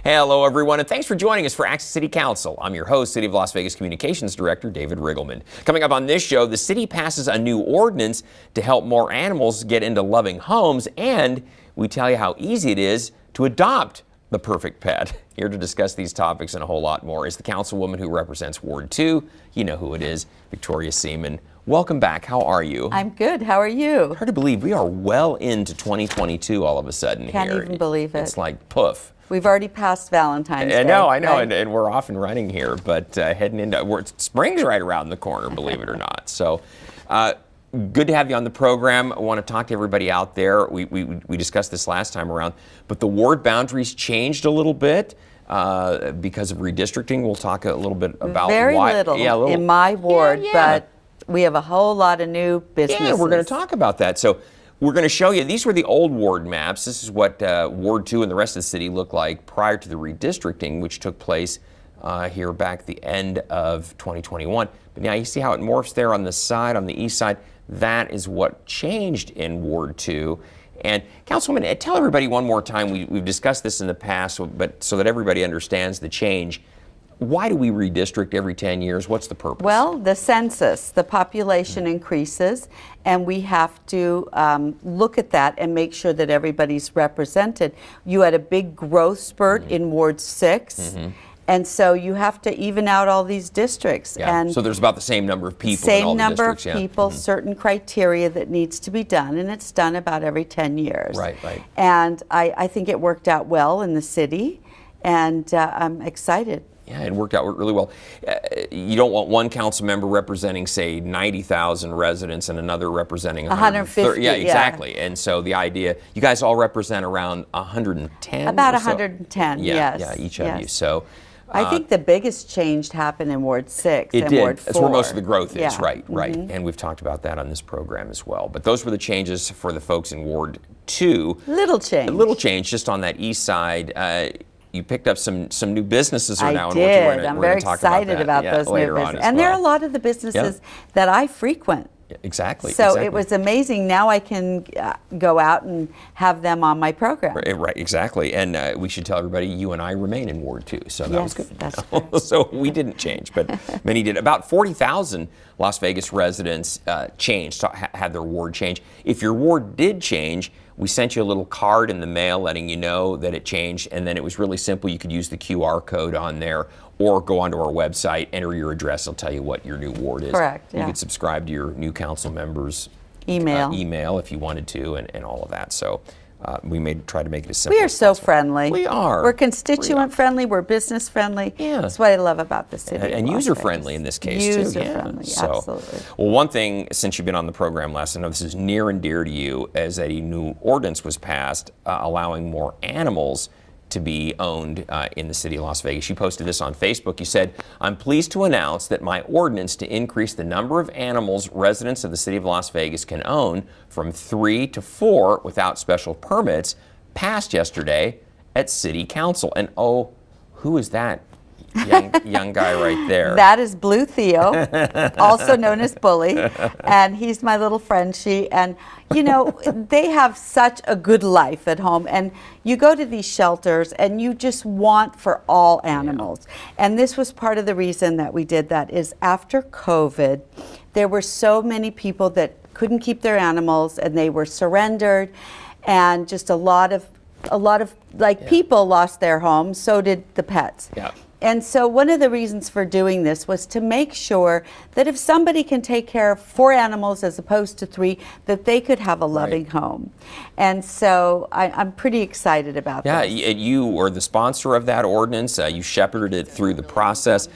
Hello, everyone, and thanks for joining us for Access City Council. I'm your host, City of Las Vegas Communications Director David Riggleman. Coming up on this show, the city passes a new ordinance to help more animals get into loving homes, and we tell you how easy it is to adopt the perfect pet. Here to discuss these topics and a whole lot more is the councilwoman who represents Ward 2. You know who it is, Victoria Seaman. Welcome back. How are you? I'm good. How are you? Hard to believe we are well into 2022 all of a sudden. Can't even believe it. It's like poof. We've already passed Valentine's Day. I know, right? and we're off and running here, but heading into spring's right around the corner, believe it or not. So, good to have you on the program. I want to talk to everybody out there. We discussed this last time around, but the ward boundaries changed a little bit because of redistricting. We'll talk a little bit about Very why. little, yeah, a little in my ward, but we have a whole lot of new businesses. Yeah, we're going to talk about that. So we're going to show you, these were the old ward maps. This is what Ward 2 and the rest of the city looked like prior to the redistricting, which took place here back at the end of 2021. But now you see how it morphs there on the side, on the east side. That is what changed in Ward 2. And Councilwoman, tell everybody one more time, we've discussed this in the past, but so that everybody understands the change. Why do we redistrict every 10 years? What's the purpose? Well, the census, the population increases, and we have to look at that and make sure that everybody's represented. You had a big growth spurt in Ward 6, and so you have to even out all these districts. Yeah. And so there's about the same number of people same in all the number districts. of people, certain criteria that needs to be done, and it's done about every 10 years. Right. And I think it worked out well in the city, and I'm excited. Yeah, it worked out really well. You don't want one council member representing, say, 90,000 residents and another representing 150. Yeah, exactly. Yeah. And so the idea, you guys all represent around 110? About or so? 110, yeah, yes. Yeah, each of you. So I think the biggest change happened in Ward 6 it and did. Ward 4. That's where most of the growth is, Yeah. right. And we've talked about that on this program as well. But those were the changes for the folks in Ward 2. Little change. A little change just on that east side. You picked up some new businesses now. I did. I'm very excited about those new businesses. And there are a lot of the businesses that I frequent. Exactly. So it was amazing. Now I can go out and have them on my program. Right, exactly. And we should tell everybody you and I remain in Ward 2. So that was good. That's correct. So we didn't change, but many did. About 40,000 Las Vegas residents changed, had their ward change. If your ward did change, we sent you a little card in the mail letting you know that it changed, and then it was really simple. You could use the QR code on there or go onto our website, enter your address, it'll tell you what your new ward is. Correct, You could subscribe to your new council members' email if you wanted to, and all of that. So we try to make it as simple We are as so possible. friendly. We are. We're constituent friendly. We're business friendly. Yeah. That's what I love about the city. And user friendly in this case too. User friendly, absolutely. Well, one thing, since you've been on the program last, I know this is near and dear to you, is that a new ordinance was passed allowing more animals to be owned in the city of Las Vegas. You posted this on Facebook. You said, "I'm pleased to announce that my ordinance to increase the number of animals residents of the city of Las Vegas can own from 3 to 4 without special permits passed yesterday at City Council." And oh, who is that young guy right there? That is Blue Theo, also known as Bully, and he's my little friend. And you know, they have such a good life at home, and you go to these shelters and you just want for all animals. And this was part of the reason that we did that, is after COVID, there were so many people that couldn't keep their animals and they were surrendered, and just a lot of people lost their homes, so did the pets. Yeah. And so one of the reasons for doing this was to make sure that if somebody can take care of 4 animals as opposed to 3, that they could have a loving home. And so I'm pretty excited about that. Yeah, you were the sponsor of that ordinance. You shepherded it through the process.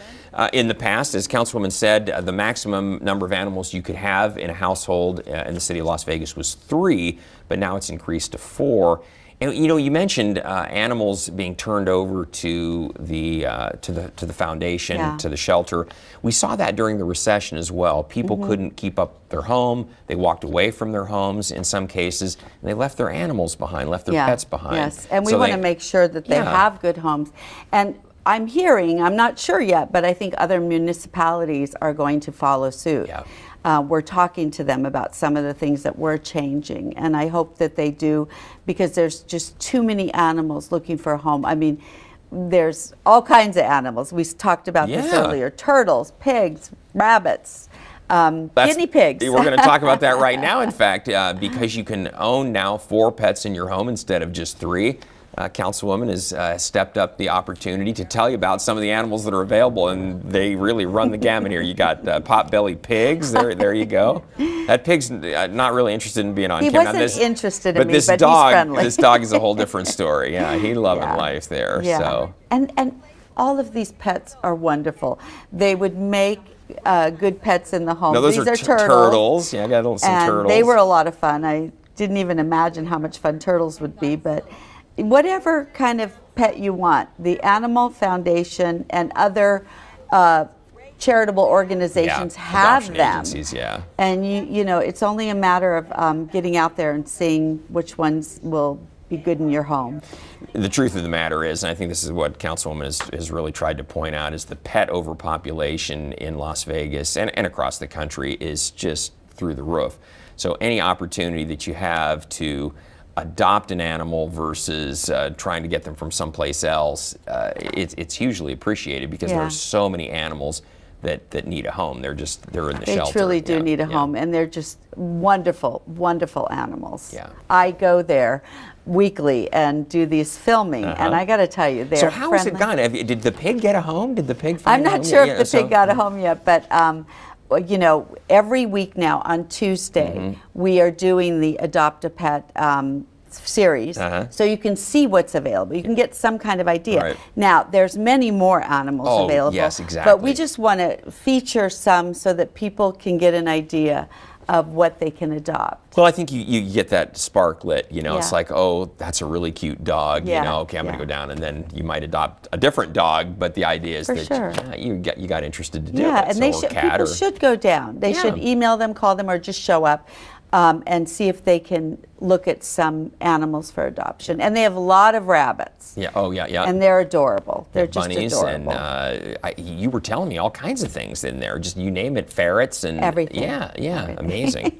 In the past, as Councilwoman said, the maximum number of animals you could have in a household in the city of Las Vegas was 3, but now it's increased to 4. And you know, you mentioned animals being turned over to the foundation, to the shelter. We saw that during the recession as well. People couldn't keep up their home. They walked away from their homes in some cases, and they left their animals behind, left their pets behind. Yes, and we want to make sure that they have good homes. And I'm hearing, I'm not sure yet, but I think other municipalities are going to follow suit. Yeah. We're talking to them about some of the things that we're changing, and I hope that they do, because there's just too many animals looking for a home. I mean, there's all kinds of animals. We talked about this Yeah. earlier: turtles, pigs, rabbits, guinea pigs. We're going to talk about that right now, in fact, because you can own now 4 pets in your home instead of just 3. Councilwoman has stepped up the opportunity to tell you about some of the animals that are available, and they really run the gamut here. You got pot-bellied pigs. There you go. That pig's not really interested in being on He camera. wasn't interested in but me, this but dog, he's friendly. This dog is a whole different story. Yeah, he's loving Yeah. life there. Yeah. So. And all of these pets are wonderful. They would make good pets in the home. No, those These are turtles. Yeah, I got some And turtles. they were a lot of fun. I didn't even imagine how much fun turtles would be, but whatever kind of pet you want, the Animal Foundation and other charitable organizations have adoption them. agencies, yeah. And you know, it's only a matter of getting out there and seeing which ones will be good in your home. The truth of the matter is, and I think this is what Councilwoman has really tried to point out, is the pet overpopulation in Las Vegas and across the country is just through the roof. So any opportunity that you have to adopt an animal versus trying to get them from someplace else, it's hugely appreciated because there Yeah. are so many animals that need a home. They're in the They shelter. truly do Yeah, need a yeah. home, and they're just wonderful, wonderful animals. Yeah. I go there weekly and do these filming, and I got to tell you, they're So how has it friendly. gone? Did the pig get a home? Did the pig I'm find a home? not sure Yeah, if the so- pig got a home yet, but well, you know, every week now on Tuesday, Mm-hmm. we are doing the Adopt a Pet series, so you can see what's available. You can get some kind of idea. Right. Now, there's many more animals Oh, available. yes, But exactly. we just want to feature some so that people can get an idea of what they can adopt. Well, I think you get that spark lit, you know, it's Yeah. like, oh, that's a really cute dog, Yeah, you know, okay, I'm yeah. going to go down, and then you might adopt a different dog, but the idea is For that sure. you got interested to do Yeah, it. and they so, or should, cat people or, should go down. They should Yeah. email them, call them, or just show up and see if they can look at some animals for adoption. And they have a lot of rabbits. Yeah, oh, yeah, yeah. And they're adorable. They're just bunnies adorable. and you were telling me all kinds of things in there. Just you name it, ferrets and Everything. Yeah, Everything. amazing.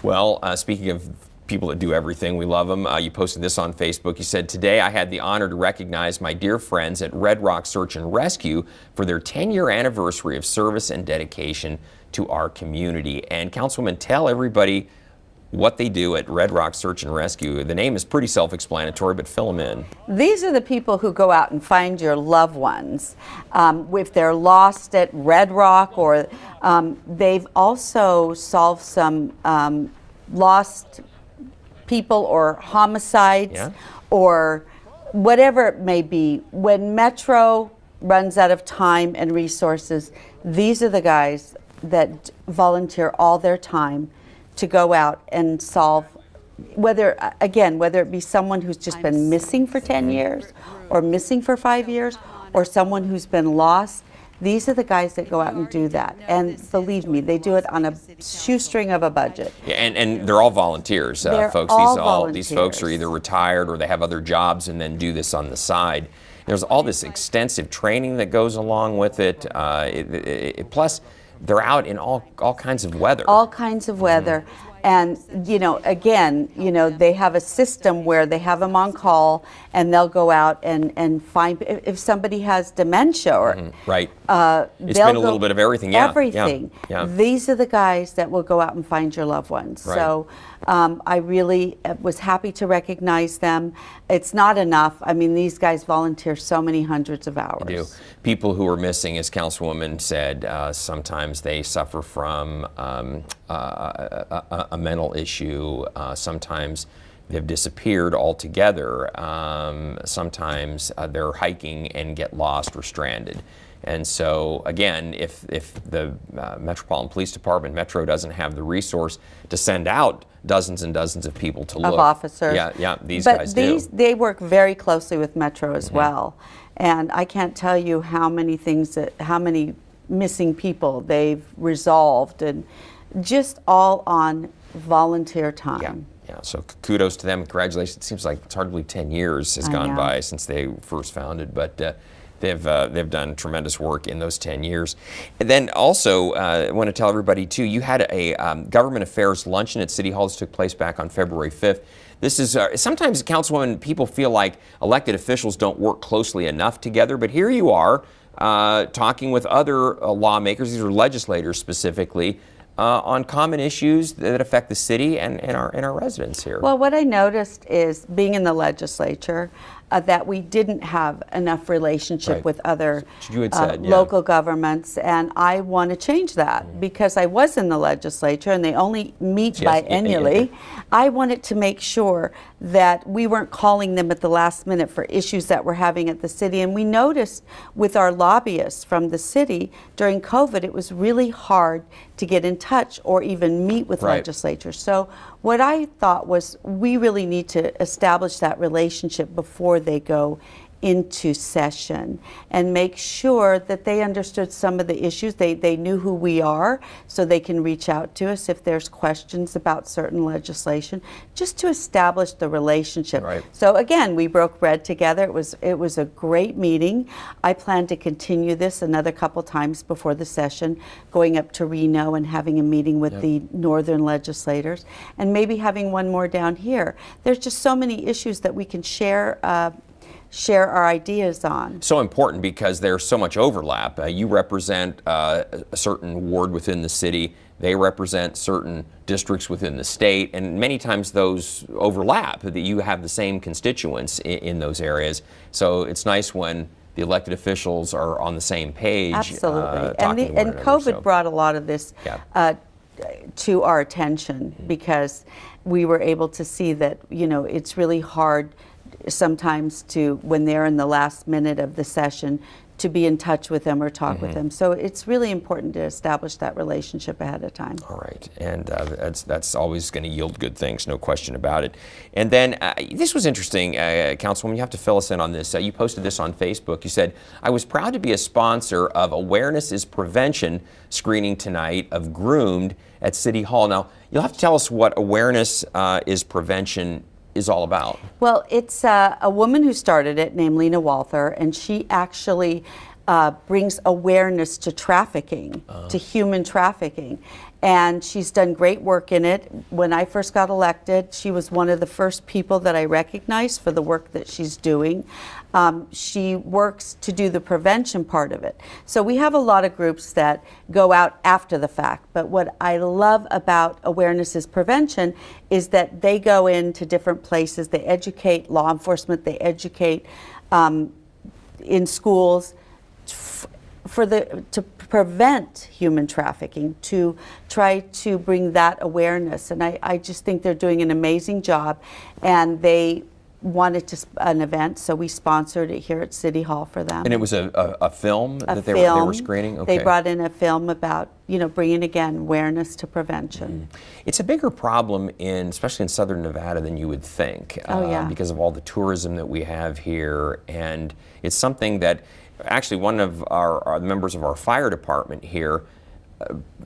Well, speaking of people that do everything, we love them. You posted this on Facebook. You said, today I had the honor to recognize my dear friends at Red Rock Search and Rescue for their 10-year anniversary of service and dedication to our community. And Councilwoman, tell everybody what they do at Red Rock Search and Rescue. The name is pretty self-explanatory, but fill them in. These are the people who go out and find your loved ones. If they're lost at Red Rock, or they've also solved some lost people or homicides, Yeah. or whatever it may be. When Metro runs out of time and resources, these are the guys that volunteer all their time to go out and solve, whether it be someone who's just been missing for 10 years or missing for 5 years, or someone who's been lost. These are the guys that go out and do that. And believe me, they do it on a shoestring of a budget. Yeah, and they're all volunteers, They're folks. all These folks are volunteers. either retired or they have other jobs and then do this on the side. There's all this extensive training that goes along with it. Plus, they're out in all kinds of weather. All kinds of weather. And, you know, again, you know, they have a system where they have them on call, and they'll go out and find, if somebody has dementia or Right. It's they'll been a go- little bit of everything. Yeah. Everything. Yeah. These are the guys that will go out and find your loved ones. Right. So I really was happy to recognize them. It's not enough. I mean, these guys volunteer so many hundreds of hours. Do. People who are missing, as Councilwoman said, sometimes they suffer from a mental issue. Sometimes they've disappeared altogether. Sometimes they're hiking and get lost or stranded. And so, again, if the Metropolitan Police Department, Metro, doesn't have the resource to send out dozens and dozens of people to look. Of officers. Yeah, these but guys these, do. they work very closely with Metro as well. And I can't tell you how many missing people they've resolved, and just all on volunteer time. Yeah, so kudos to them. Congratulations. It seems like it's hardly 10 years has I gone know. by since they first founded, but they've done tremendous work in those 10 years. And then also, I want to tell everybody too, you had a government affairs luncheon at City Hall. This took place back on February 5th. This is sometimes, Councilwoman, people feel like elected officials don't work closely enough together, but here you are talking with other lawmakers, these are legislators specifically, on common issues that affect the city and our residents here. Well, what I noticed is being in the legislature, that we didn't have enough relationship with other You had said, local governments, and I want to change that because I was in the legislature and they only meet biennially. I wanted to make sure that we weren't calling them at the last minute for issues that we're having at the city. And we noticed with our lobbyists from the city during COVID, it was really hard to get in touch or even meet with legislatures. So what I thought was we really need to establish that relationship before they go into session and make sure that they understood some of the issues. They knew who we are, so they can reach out to us if there's questions about certain legislation, just to establish the relationship. So again, we broke bread together. It was a great meeting. I plan to continue this another couple times before the session, going up to Reno and having a meeting with the northern legislators, and maybe having one more down here. There's just so many issues that we can share our ideas on. So important because there's so much overlap. You represent a certain ward within the city. They represent certain districts within the state, and many times those overlap, that you have the same constituents in those areas. So it's nice when the elected officials are on the same page. Absolutely. And COVID brought a lot of this to our attention because we were able to see that, you know, it's really hard sometimes to, when they're in the last minute of the session, to be in touch with them or talk with them. So it's really important to establish that relationship ahead of time. All right, and that's always going to yield good things, no question about it. And then this was interesting, Councilwoman, you have to fill us in on this. You posted this on Facebook. You said, I was proud to be a sponsor of Awareness is Prevention screening tonight of Groomed at City Hall. Now, you'll have to tell us what Awareness is Prevention is all about. Well, it's a woman who started it named Lena Walther, and she actually brings awareness to trafficking, to human trafficking. And she's done great work in it. When I first got elected, she was one of the first people that I recognized for the work that she's doing. She works to do the prevention part of it. So we have a lot of groups that go out after the fact, but what I love about Awareness is Prevention is that they go into different places, they educate law enforcement, they educate in schools to prevent human trafficking, to try to bring that awareness. And I just think they're doing an amazing job, and they wanted an event, so we sponsored it here at City Hall for them. And it was a film that they were screening? Okay. They brought in a film about, you know, bringing, again, awareness to prevention. It's a bigger problem, especially in southern Nevada, than you would think, because of all the tourism that we have here. And it's something that actually one of our members of our fire department here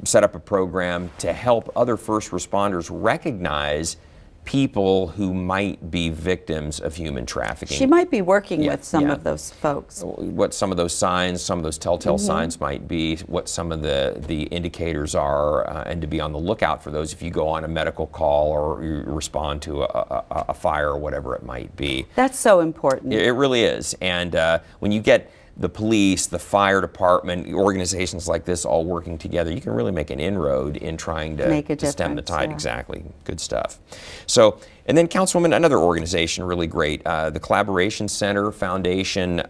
set up a program to help other first responders recognize people who might be victims of human trafficking. She might be working with some of those folks. What some of those signs, some of those telltale signs might be, what some of the indicators are, and to be on the lookout for those if you go on a medical call or you respond to a fire or whatever it might be. That's so important. It really is. And when you get the police, the fire department, organizations like this all working together, you can really make an inroad in trying to stem the tide. Exactly. Good stuff. So, and then Councilwoman, another organization really great, the Collaboration Center Foundation,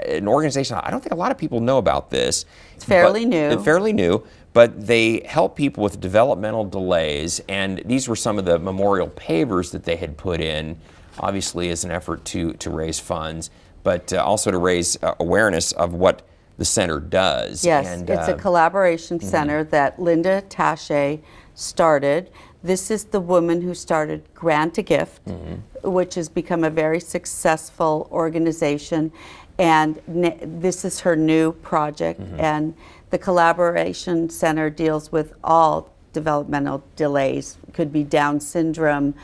an organization, I don't think a lot of people know about this. It's fairly new. Fairly new, but they help people with developmental delays, and these were some of the memorial pavers that they had put in, obviously as an effort to raise funds, but also to raise awareness of what the center does. Yes, and, it's a collaboration center that Linda Taché started. This is the woman who started Grant a Gift, which has become a very successful organization. And this is her new project. And the Collaboration Center deals with all developmental delays. Could be Down syndrome,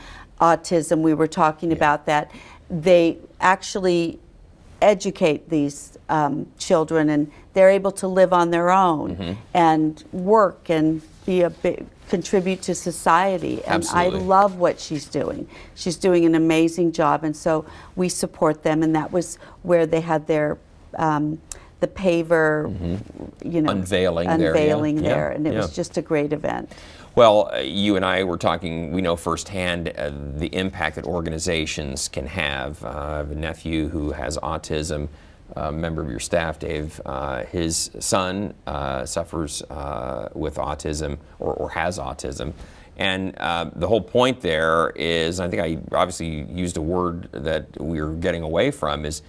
autism. We were talking about that. They actually educate these children, and they're able to live on their own and work and be contribute to society. And Absolutely. I love what she's doing. She's doing an amazing job, and so we support them. And that was where they had their the paver, Unveiling there, and it was just a great event. Well, you and I were talking, we know firsthand the impact that organizations can have. I have a nephew who has autism, a member of your staff, Dave. His son suffers with autism or has autism. And the whole point there is, I think I obviously used a word that we're getting away from, is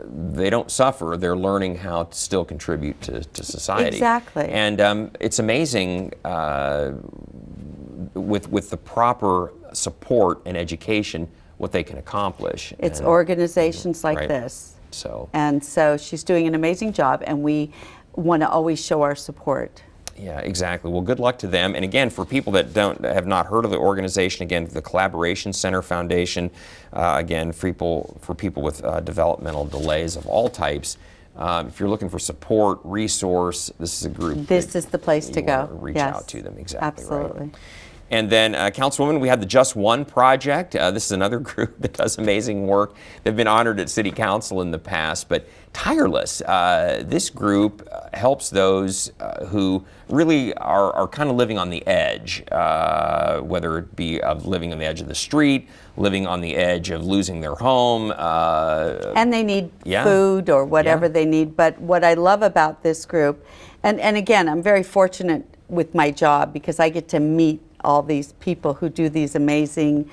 they don't suffer, they're learning how to still contribute to society. Exactly. And it's amazing with the proper support and education what they can accomplish. It's organizations like this. And so she's doing an amazing job, and we want to always show our support. Yeah, exactly. Well, good luck to them. And again, for people that have not heard of the organization, again, the Collaboration Center Foundation, again, for people with developmental delays of all types. If you're looking for support, resource, this is a group. This is the place to go. Reach out to them. Exactly. Absolutely. Right. And then, Councilwoman, we have the Just One Project. This is another group that does amazing work. They've been honored at City Council in the past, but tireless. This group helps those who really are kind of living on the edge, whether it be of living on the edge of the street, living on the edge of losing their home. And they need food or whatever they need. But what I love about this group, and again, I'm very fortunate with my job because I get to meet all these people who do these amazing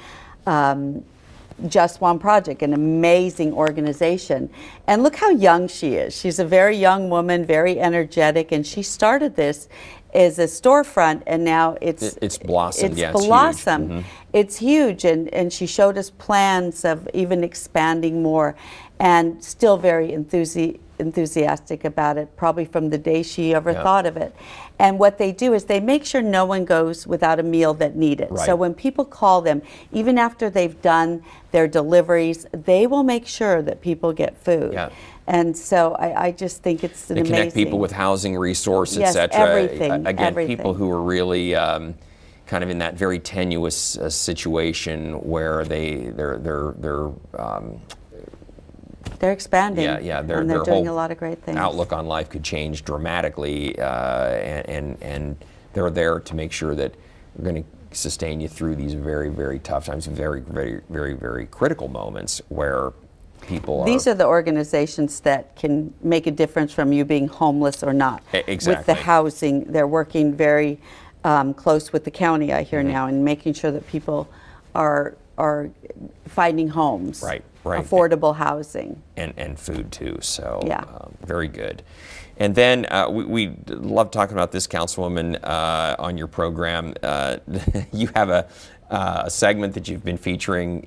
Just One Project, an amazing organization. And look how young she is. She's a very young woman, very energetic, and she started this as a storefront, and now it's blossomed. It's blossomed. It's huge, and she showed us plans of even expanding more, and still very enthusiastic about it, probably from the day she ever thought of it. And what they do is they make sure no one goes without a meal that need it. Right. So when people call them, even after they've done their deliveries, they will make sure that people get food. Yeah. And so I just think it's They connect people with housing resource, Yes, etc. everything, Again, everything. people who are really kind of in that very tenuous situation where they're expanding. Yeah, and their they're doing whole a lot of great things. outlook on life could change dramatically, and they're there to make sure that we're going to sustain you through these very, very tough times, very, very, very, very critical moments where people These are the organizations that can make a difference from you being homeless or not. Exactly. With the housing, they're working very close with the county, I hear now, and making sure that people are finding homes. Right. Affordable housing. And food too, so Yeah. Very good. And then we love talking about this, Councilwoman, on your program. You have a segment that you've been featuring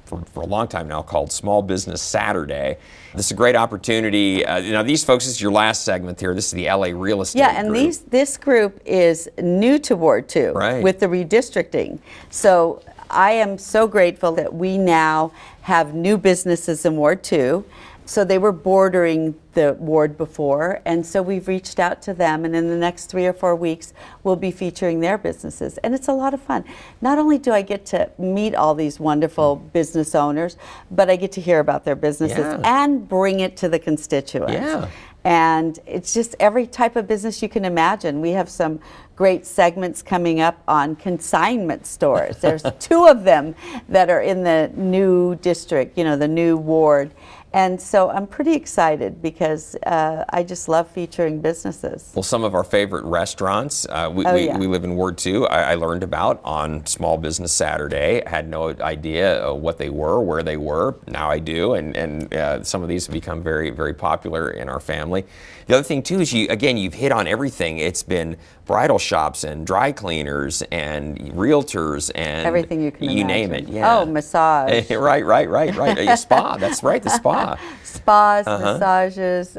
for a long time now called Small Business Saturday. This is a great opportunity. Now these folks, this is your last segment here. This is the LA Real Estate and group. this group is new to Ward 2 with the redistricting. So I am so grateful that we now have new businesses in Ward 2. So they were bordering the ward before, and so we've reached out to them, and in the next 3 or 4 weeks, we'll be featuring their businesses. And it's a lot of fun. Not only do I get to meet all these wonderful business owners, but I get to hear about their businesses and bring it to the constituents. Yeah. And it's just every type of business you can imagine. We have some great segments coming up on consignment stores. There's 2 of them that are in the new district, the new ward. And so I'm pretty excited because I just love featuring businesses. Well, some of our favorite restaurants we live in Ward 2. I learned about on Small Business Saturday. I had no idea what they were, where they were. Now I do, and some of these have become very, very popular in our family. The other thing too is you've hit on everything. It's been bridal shops and dry cleaners and realtors and everything you can imagine. Name it. Yeah. Oh, massage. Right. A spa. That's right, the spa. Spas, massages,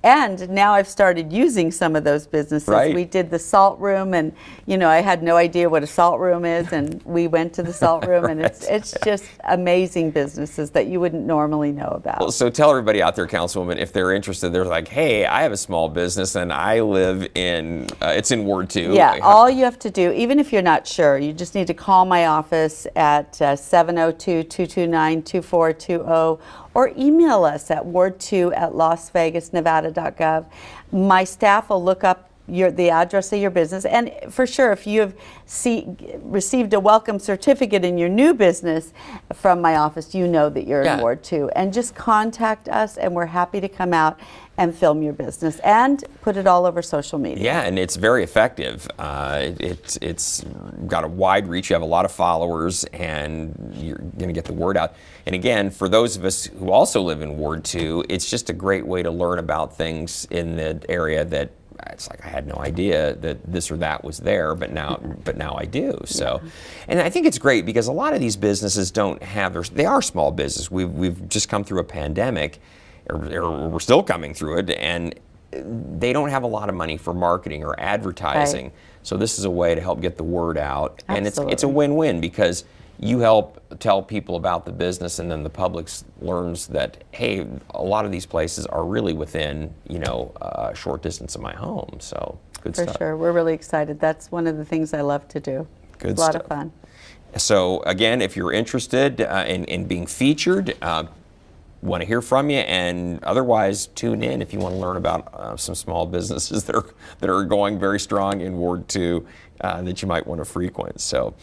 And now I've started using some of those businesses. Right. We did the salt room, and I had no idea what a salt room is, and we went to the salt room, and it's just amazing businesses that you wouldn't normally know about. Well, so tell everybody out there, Councilwoman, if they're interested, they're like, hey, I have a small business and I live in, it's in Ward 2. Yeah, all you have to do, even if you're not sure, you just need to call my office at 702-229-2420 or email us at ward2@lasvegasnevada.gov. My staff will look up the address of your business, and for sure, if you have received a welcome certificate in your new business from my office, you know that you're in Ward 2. And just contact us, and we're happy to come out and film your business and put it all over social media. Yeah, and it's very effective. It's got a wide reach. You have a lot of followers, and you're going to get the word out. And again, for those of us who also live in Ward 2, it's just a great way to learn about things in the area that it's like I had no idea that this or that was there, but now I do. So, and I think it's great because a lot of these businesses don't have. They are small business. We've just come through a pandemic, or we're still coming through it, and they don't have a lot of money for marketing or advertising. Right. So this is a way to help get the word out, and Absolutely. it's a win-win because you help tell people about the business, and then the public learns that, hey, a lot of these places are really within, a short distance of my home. So good stuff. For sure. We're really excited. That's one of the things I love to do. Good It's a lot stuff. of fun. So again, if you're interested in being featured, want to hear from you, and otherwise tune in if you want to learn about some small businesses that are going very strong in Ward 2 that you might want to frequent. So,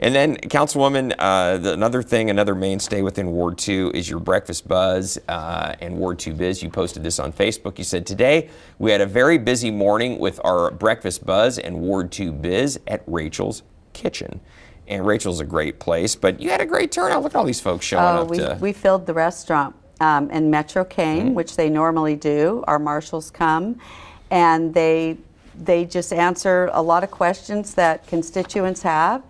and then Councilwoman, another mainstay within Ward 2 is your Breakfast Buzz and Ward 2 Biz. You posted this on Facebook. You said, today we had a very busy morning with our Breakfast Buzz and Ward 2 Biz at Rachel's Kitchen. And Rachel's a great place, but you had a great turnout. Look at all these folks showing up. We filled the restaurant. And Metro came, which they normally do. Our marshals come, and they just answer a lot of questions that constituents have,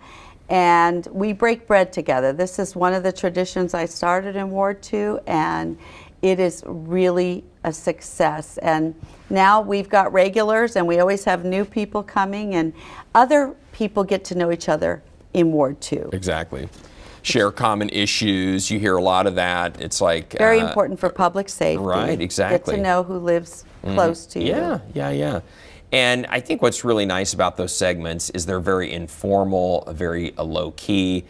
and we break bread together. This is one of the traditions I started in Ward 2, and it is really a success. And now we've got regulars, and we always have new people coming, and other people get to know each other in Ward 2. Exactly. Share common issues. You hear a lot of that. It's like very important for public safety. Right, exactly. Get to know who lives close to you. Yeah. And I think what's really nice about those segments is they're very informal, very low key.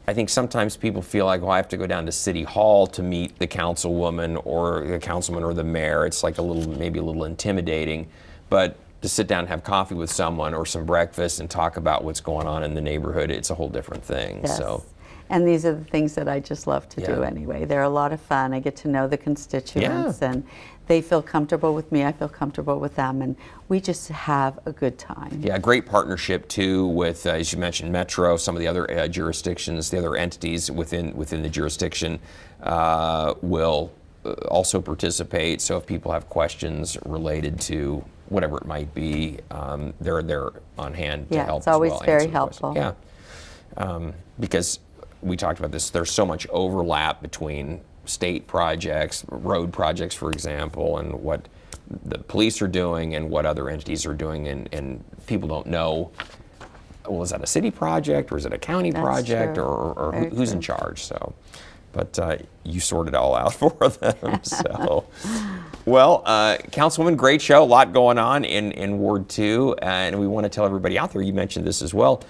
I think sometimes people feel like, well, I have to go down to City Hall to meet the councilwoman or the councilman or the mayor. It's like maybe a little intimidating, but to sit down and have coffee with someone or some breakfast and talk about what's going on in the neighborhood, it's a whole different thing. Yes. So. And these are the things that I just love to do anyway. They're a lot of fun. I get to know the constituents, and they feel comfortable with me. I feel comfortable with them, and we just have a good time. Yeah, great partnership too with, as you mentioned, Metro, some of the other jurisdictions, the other entities within the jurisdiction will also participate. So if people have questions related to whatever it might be, they're on hand to help. It's always as well, very answer helpful. Yeah, because we talked about this, there's so much overlap between state projects, road projects, for example, and what the police are doing and what other entities are doing, and people don't know, well, is that a city project or is it a county project, or who's in charge? So, but you sort it all out for them. So, well, Councilwoman, great show, a lot going on in Ward 2, and we want to tell everybody out there, you mentioned this as well,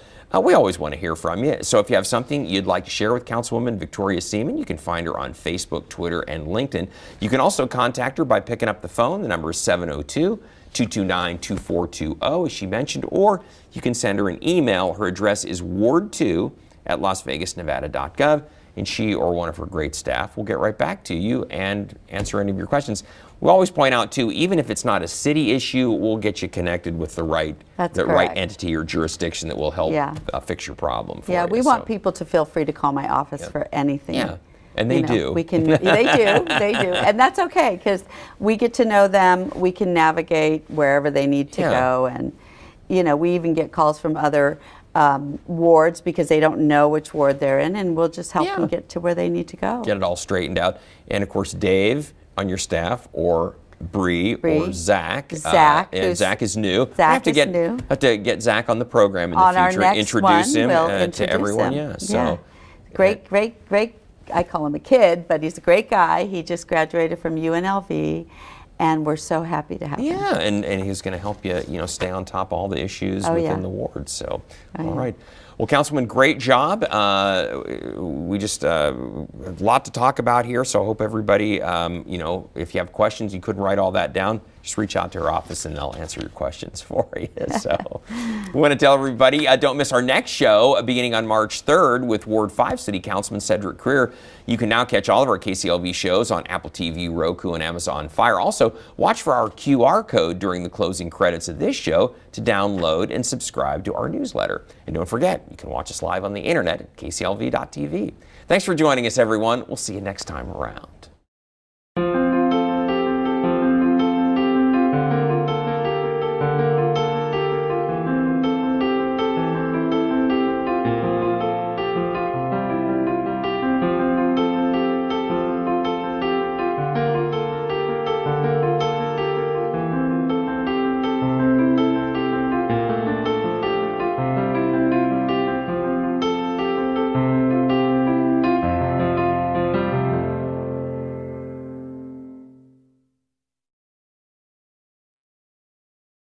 we always want to hear from you. So if you have something you'd like to share with Councilwoman Victoria Seaman, you can find her on Facebook, Twitter, and LinkedIn. You can also contact her by picking up the phone. The number is 702-229-2420, as she mentioned, or you can send her an email. Her address is ward2@lasvegasnevada.gov, and she or one of her great staff will get right back to you and answer any of your questions. We always point out, too, even if it's not a city issue, we'll get you connected with the right entity or jurisdiction that will help fix your problem for you. We want people to feel free to call my office for anything. Yeah, and they do. They do, and that's okay, because we get to know them. We can navigate wherever they need to go, and we even get calls from other wards because they don't know which ward they're in, and we'll just help them get to where they need to go. Get it all straightened out. And of course, Dave on your staff or Bree or Zach. Zach, and Zach is new. Zach have to is get, new. Have to get Zach on the program in the On future our and next introduce one, him we'll to introduce everyone. him. Yeah. So great. I call him a kid, but he's a great guy. He just graduated from UNLV, and we're so happy to have him. yeah, and he's going to help you, stay on top of all the issues within the ward. So, all right. Well, Councilman, great job. We just a lot to talk about here. So I hope everybody, if you have questions, you couldn't write all that down, just reach out to our office and they'll answer your questions for you. So we want to tell everybody, don't miss our next show beginning on March 3rd with Ward 5 City Councilman Cedric Creer. You can now catch all of our KCLV shows on Apple TV, Roku, and Amazon Fire. Also, watch for our QR code during the closing credits of this show to download and subscribe to our newsletter. And don't forget, you can watch us live on the internet at kclv.tv. Thanks for joining us, everyone. We'll see you next time around.